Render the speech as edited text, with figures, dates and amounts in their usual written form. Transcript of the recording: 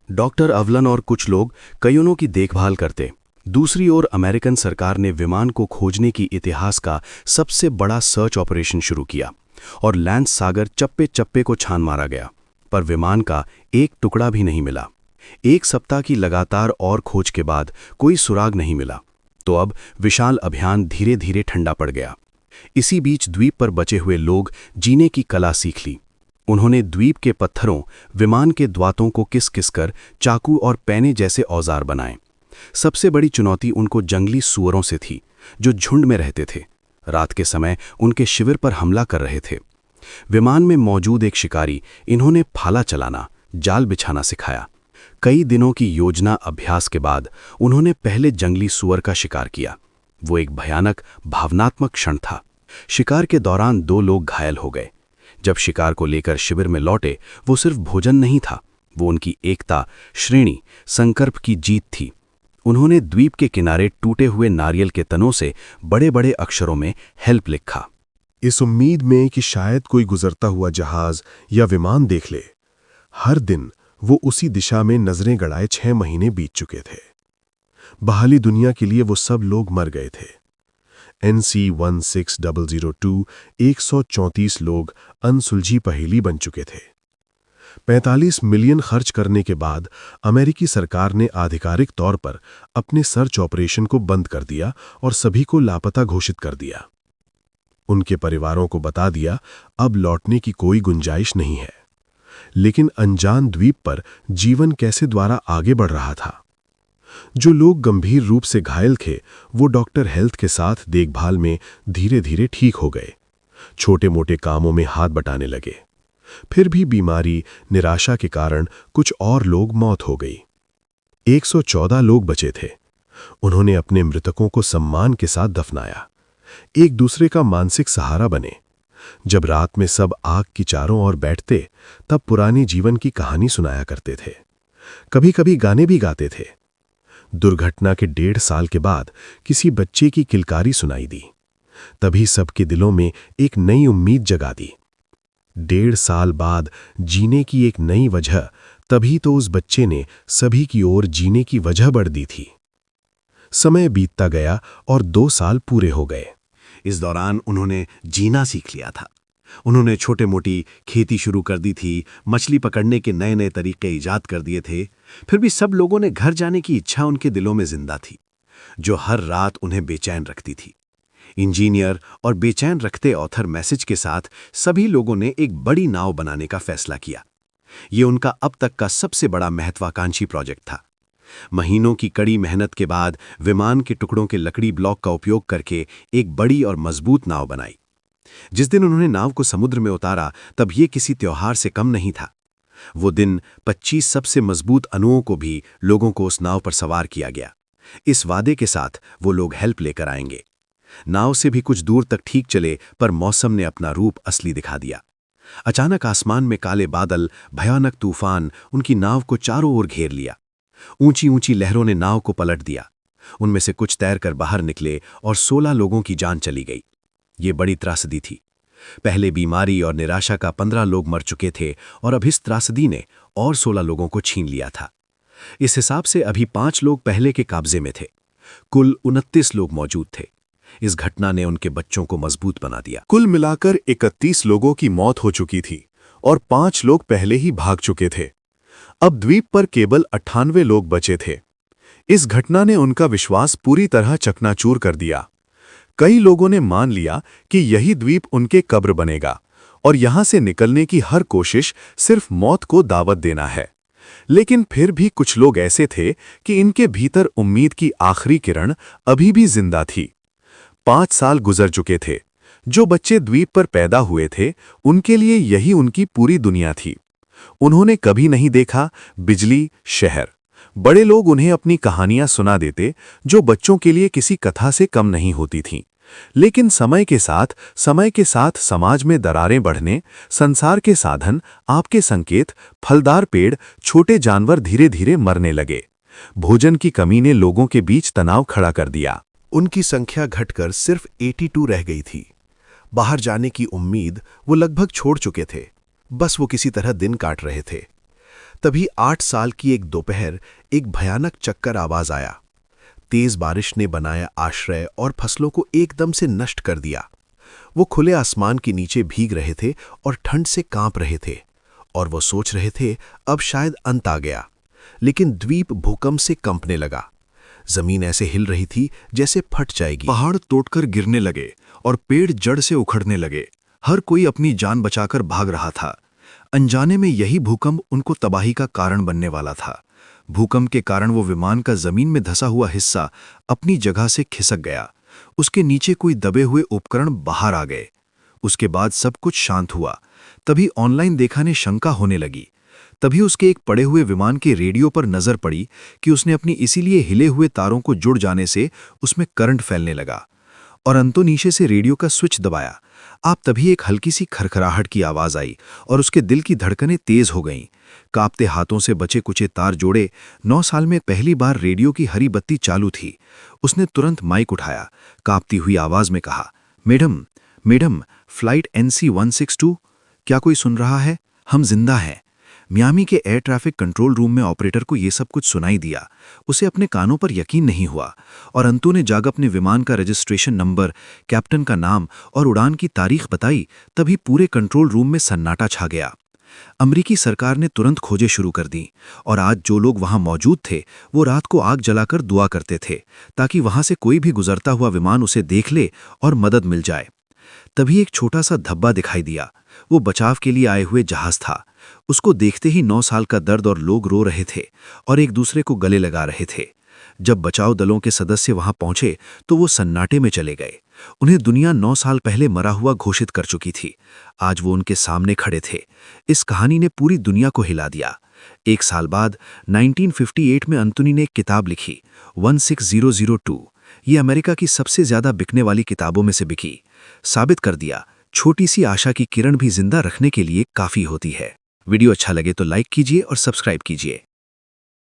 Doctor अवलन और कुछ लोग कईयों की देखभाल करते। दूसरी ओर अमेरिकन सरकार ने विमान को खोजने की इतिहास का सबसे बड़ा सर्च ऑपरेशन शुरू किया और लैंस सागर चप्पे चप्पे को छान मारा गया, पर विमान का एक टुकड़ा भी नहीं मिला। 1 सप्ताह की लगातार और खोज के बाद कोई सुराग नहीं मिला, तो अब विशाल अभियान धीरे धीरे ठंडा पड़ गया। इसी बीच द्वीप पर बचे हुए लोग जीने की कला सीख ली। उन्होंने द्वीप के पत्थरों, विमान के द्वातों को किस कर चाकू और पैने जैसे औजार बनाए। सबसे बड़ी चुनौती उनको जंगली सूअरों से थी, जो झुंड में रहते थे। रात के समय उनके शिविर पर हमला कर रहे थे। विमान में मौजूद एक शिकारी इन्होंने फाला चलाना, जाल बिछाना सिखाया। कई दिनों की योजना अभ्यास के बाद उन्होंने पहले जंगली सूअर का शिकार किया। वो एक भयानक भावनात्मक क्षण था। शिकार के दौरान 2 लोग घायल हो गए। जब शिकार को लेकर शिविर में लौटे, वो सिर्फ भोजन नहीं था, वो उनकी एकता, श्रेणी, संकल्प की जीत थी। उन्होंने द्वीप के किनारे टूटे हुए नारियल के तनों से बड़े बड़े अक्षरों में हेल्प लिखा, इस उम्मीद में कि शायद कोई गुजरता हुआ जहाज या विमान देख ले। हर दिन वो उसी दिशा में नजरें गड़ाए 6 महीने बीत चुके थे। बाहरी दुनिया के लिए वो सब लोग मर गए थे। NC-16002 134 लोग अनसुलझी पहेली बन चुके थे। 45 मिलियन खर्च करने के बाद अमेरिकी सरकार ने आधिकारिक तौर पर अपने सर्च ऑपरेशन को बंद कर दिया और सभी को लापता घोषित कर दिया। उनके परिवारों को बता दिया, अब लौटने की कोई गुंजाइश नहीं है। लेकिन अनजान द्वीप पर जीवन कैसे द्वारा आगे बढ़ रहा था। जो लोग गंभीर रूप से घायल थे, वो डॉक्टर हेल्थ के साथ देखभाल में धीरे धीरे ठीक हो गए। छोटे मोटे कामों में हाथ बटाने लगे। फिर भी बीमारी, निराशा के कारण कुछ और लोग मौत हो गई। 114 लोग बचे थे। उन्होंने अपने मृतकों को सम्मान के साथ दफनाया, एक दूसरे का मानसिक सहारा बने। जब रात में सब आग की चारों ओर बैठते, तब पुरानी जीवन की कहानी सुनाया करते थे। कभी कभी गाने भी गाते थे। दुर्घटना के 1.5 साल के बाद किसी बच्चे की किलकारी सुनाई दी। तभी सबके दिलों में एक नई उम्मीद जगा दी। 1.5 साल बाद जीने की एक नई वजह, तभी तो उस बच्चे ने सभी की ओर जीने की वजह बढ़ दी थी। समय बीतता गया और 2 साल पूरे हो गए। इस दौरान उन्होंने जीना सीख लिया था। उन्होंने छोटे मोटी खेती शुरू कर दी थी, मछली पकड़ने के नए नए तरीके ईजाद कर दिए थे। फिर भी सब लोगों ने घर जाने की इच्छा उनके दिलों में जिंदा थी, जो हर रात उन्हें बेचैन रखती थी। इंजीनियर और बेचैन रखते ऑथर मैसेज के साथ सभी लोगों ने एक बड़ी नाव बनाने का फैसला किया। ये उनका अब तक का सबसे बड़ा महत्वाकांक्षी प्रोजेक्ट था। महीनों की कड़ी मेहनत के बाद विमान के टुकड़ों के लकड़ी ब्लॉक का उपयोग करके एक बड़ी और मजबूत नाव बनाई। जिस दिन उन्होंने नाव को समुद्र में उतारा, तब ये किसी त्योहार से कम नहीं था। वो दिन 25 सबसे मजबूत अणुओं को भी लोगों को उस नाव पर सवार किया गया, इस वादे के साथ वो लोग हेल्प लेकर आएंगे। नाव से भी कुछ दूर तक ठीक चले, पर मौसम ने अपना रूप असली दिखा दिया। अचानक आसमान में काले बादल, भयानक तूफान उनकी नाव को चारों ओर घेर लिया। ऊंची ऊंची लहरों ने नाव को पलट दिया। उनमें से कुछ तैरकर बाहर निकले और 16 लोगों की जान चली गई। ये बड़ी त्रासदी थी। पहले बीमारी और निराशा का 15 लोग मर चुके थे और अब इस त्रासदी ने और 16 लोगों को छीन लिया था। इस हिसाब से अभी 5 लोग पहले के कब्जे में थे। कुल 29 लोग मौजूद थे। इस घटना ने उनके बच्चों को मजबूत बना दिया। कुल मिलाकर 31 लोगों की मौत हो चुकी थी और 5 लोग पहले ही भाग चुके थे। अब द्वीप पर केवल 98 लोग बचे थे। इस घटना ने उनका विश्वास पूरी तरह चकनाचूर कर दिया। कई लोगों ने मान लिया कि यही द्वीप उनके कब्र बनेगा और यहां से निकलने की हर कोशिश सिर्फ मौत को दावत देना है। लेकिन फिर भी कुछ लोग ऐसे थे कि इनके भीतर उम्मीद की आखिरी किरण अभी भी जिंदा थी। 5 साल गुजर चुके थे। जो बच्चे द्वीप पर पैदा हुए थे, उनके लिए यही उनकी पूरी दुनिया थी। उन्होंने कभी नहीं देखा बिजली, शहर। बड़े लोग उन्हें अपनी कहानियां सुना देते, जो बच्चों के लिए किसी कथा से कम नहीं होती थीं। लेकिन समय के साथ समाज में दरारें बढ़ने, संसार के साधन, आपके संकेत, फलदार पेड़, छोटे जानवर धीरे धीरे मरने लगे। भोजन की कमी ने लोगों के बीच तनाव खड़ा कर दिया। उनकी संख्या घटकर सिर्फ 82 रह गई थी। बाहर जाने की उम्मीद वो लगभग छोड़ चुके थे। बस वो किसी तरह दिन काट रहे थे। तभी 8 साल की एक दोपहर एक भयानक चक्कर आवाज आया। तेज बारिश ने बनाया आश्रय और फसलों को एकदम से नष्ट कर दिया। वो खुले आसमान के नीचे भीग रहे थे और ठंड से कांप रहे थे, और वो सोच रहे थे अब शायद अंत आ गया। लेकिन द्वीप भूकंप से कंपने लगा। जमीन ऐसे हिल रही थी जैसे फट जाएगी। पहाड़ टूटकर गिरने लगे और पेड़ जड़ से उखड़ने लगे। हर कोई अपनी जान बचाकर भाग रहा था। अनजाने में यही भूकंप उनको तबाही का कारण बनने वाला था। भूकंप के कारण वो विमान का जमीन में धंसा हुआ हिस्सा अपनी जगह से खिसक गया। उसके नीचे कोई दबे हुए उपकरण बाहर आ गए। उसके बाद सब कुछ शांत हुआ। तभी ऑनलाइन देखा ने शंका होने लगी। तभी उसके एक पड़े हुए विमान के रेडियो पर नजर पड़ी कि उसने अपनी इसीलिए हिले हुए तारों को जुड़ जाने से उसमें करंट फैलने लगा। और अंतो नीचे से रेडियो का स्विच दबाया। आप तभी एक हल्की सी खरखराहट की आवाज आई और उसके दिल की धड़कनें तेज हो गईं। कांपते हाथों से बचे कुचे तार जोड़े। 9 साल में पहली बार रेडियो की हरी बत्ती चालू थी। उसने तुरंत माइक उठाया, कांपती हुई आवाज में कहा, मैडम मैडम, फ्लाइट NC-162, क्या कोई सुन रहा है? हम जिंदा हैं। मियामी के एयर ट्रैफिक कंट्रोल रूम में ऑपरेटर को यह सब कुछ सुनाई दिया। उसे अपने कानों पर यकीन नहीं हुआ और अंतु ने जाग अपने विमान का रजिस्ट्रेशन नंबर, कैप्टन का नाम और उड़ान की तारीख बताई। तभी पूरे कंट्रोल रूम में सन्नाटा छा गया। अमेरिकी सरकार ने तुरंत खोजें शुरू कर दी और आज जो लोग वहां मौजूद थे वो रात को आग जलाकर दुआ करते थे ताकि वहां से कोई भी गुजरता हुआ विमान उसे देख ले और मदद मिल जाए। तभी एक छोटा सा धब्बा दिखाई दिया। वो बचाव के लिए आए हुए जहाज था। उसको देखते ही 9 साल का दर्द और लोग रो रहे थे और एक दूसरे को गले लगा रहे थे। जब बचाव दलों के सदस्य वहां पहुंचे तो वो सन्नाटे में चले गए। उन्हें दुनिया 9 साल पहले मरा हुआ घोषित कर चुकी थी। आज वो उनके सामने खड़े थे। इस कहानी ने पूरी दुनिया को हिला दिया। 1 साल बाद 1958 में अंतोनी ने एक किताब लिखी, 16002। ये अमेरिका की सबसे ज्यादा बिकने वाली किताबों में से बिकी। साबित कर दिया, छोटी सी आशा की किरण भी जिंदा रखने के लिए काफी होती है। वीडियो अच्छा लगे तो लाइक कीजिए और सब्सक्राइब कीजिए।